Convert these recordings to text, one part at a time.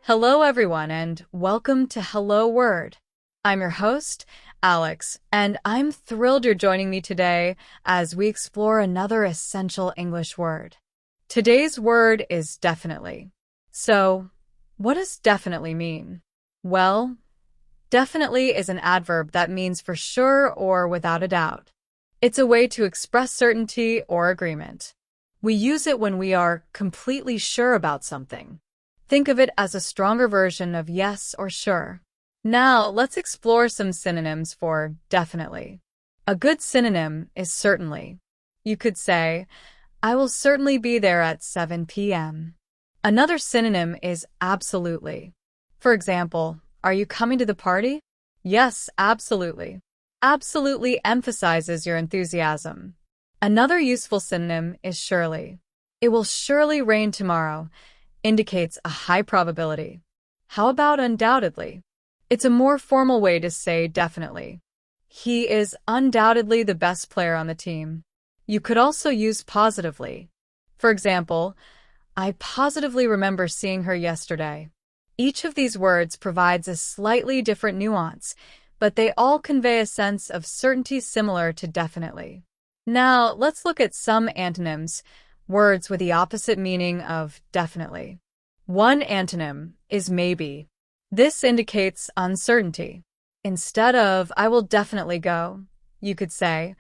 Hello, everyone, and welcome to Hello Word. I'm your host, Alex, and I'm thrilled you're joining me today as we explore another essential English word. Today's word is definitely. So, what does definitely mean? Well, definitely is an adverb that means for sure or without a doubt. It's a way to express certainty or agreement. We use it when we are completely sure about something. Think of it as a stronger version of yes or sure. Now, let's explore some synonyms for definitely. A good synonym is certainly. You could say, I will certainly be there at 7 p.m. Another synonym is absolutely. For example, are you coming to the party? Yes, absolutely. Absolutely emphasizes your enthusiasm. Another useful synonym is surely. It will surely rain tomorrow. Indicates a high probability. How about undoubtedly? It's a more formal way to say definitely. He is undoubtedly the best player on the team. You could also use positively. For example, I positively remember seeing her yesterday. Each of these words provides a slightly different nuance, but they all convey a sense of certainty similar to definitely. Now, let's look at some antonyms, words with the opposite meaning of definitely. One antonym is maybe. This indicates uncertainty. Instead of I will definitely go, you could say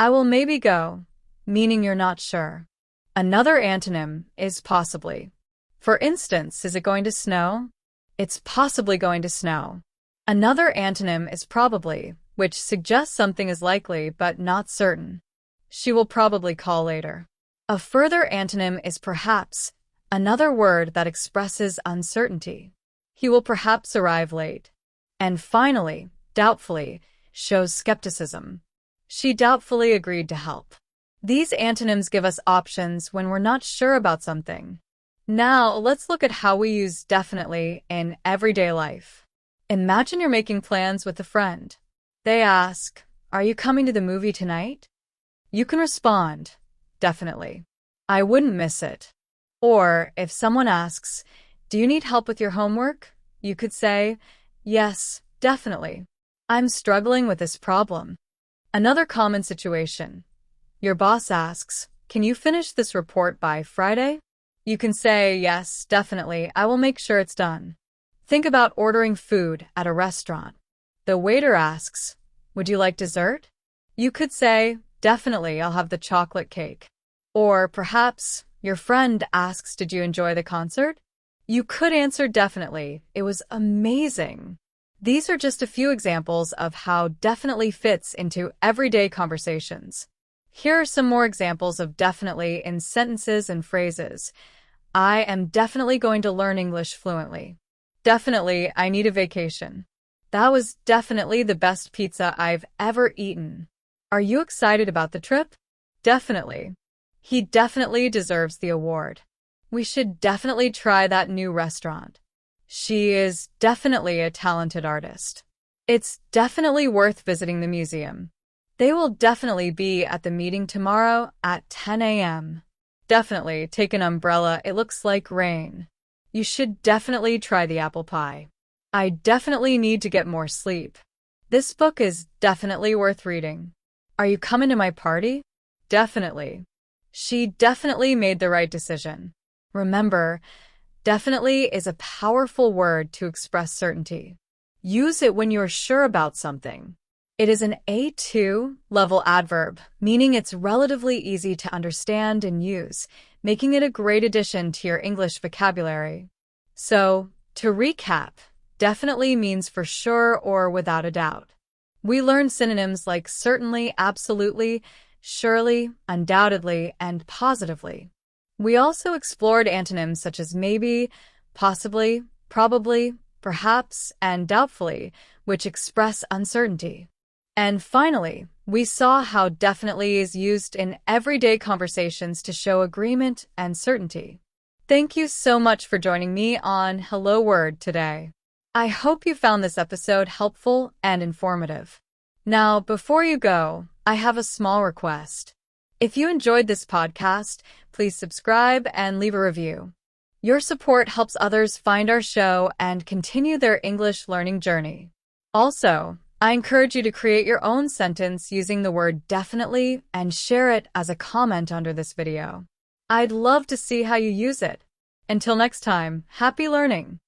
I will maybe go, meaning you're not sure. Another antonym is possibly. For instance, is it going to snow? It's possibly going to snow. Another antonym is probably, which suggests something is likely but not certain. She will probably call later. A further antonym is perhaps, another word that expresses uncertainty. He will perhaps arrive late. And finally, doubtfully, shows skepticism. She doubtfully agreed to help. These antonyms give us options when we're not sure about something. Now, let's look at how we use definitely in everyday life. Imagine you're making plans with a friend. They ask, are you coming to the movie tonight? You can respond, definitely. I wouldn't miss it. Or if someone asks, do you need help with your homework? You could say, yes, definitely. I'm struggling with this problem. Another common situation. Your boss asks, can you finish this report by Friday? You can say, yes, definitely. I will make sure it's done. Think about ordering food at a restaurant. The waiter asks, would you like dessert? You could say, definitely, I'll have the chocolate cake. Or perhaps your friend asks, did you enjoy the concert? You could answer definitely, it was amazing. These are just a few examples of how definitely fits into everyday conversations. Here are some more examples of definitely in sentences and phrases. I am definitely going to learn English fluently. Definitely, I need a vacation. That was definitely the best pizza I've ever eaten. Are you excited about the trip? Definitely. He definitely deserves the award. We should definitely try that new restaurant. She is definitely a talented artist. It's definitely worth visiting the museum. They will definitely be at the meeting tomorrow at 10 a.m. Definitely take an umbrella, it looks like rain. You should definitely try the apple pie. I definitely need to get more sleep. This book is definitely worth reading. Are you coming to my party? Definitely. She definitely made the right decision. Remember, definitely is a powerful word to express certainty. Use it when you're sure about something. It is an A2 level adverb, meaning it's relatively easy to understand and use, making it a great addition to your English vocabulary. So, to recap, definitely means for sure or without a doubt. We learned synonyms like certainly, absolutely, surely, undoubtedly, and positively. We also explored antonyms such as maybe, possibly, probably, perhaps, and doubtfully, which express uncertainty. And finally, we saw how definitely is used in everyday conversations to show agreement and certainty. Thank you so much for joining me on Hello Word today. I hope you found this episode helpful and informative. Now, before you go, I have a small request. If you enjoyed this podcast, please subscribe and leave a review. Your support helps others find our show and continue their English learning journey. Also, I encourage you to create your own sentence using the word definitely and share it as a comment under this video. I'd love to see how you use it. Until next time, happy learning!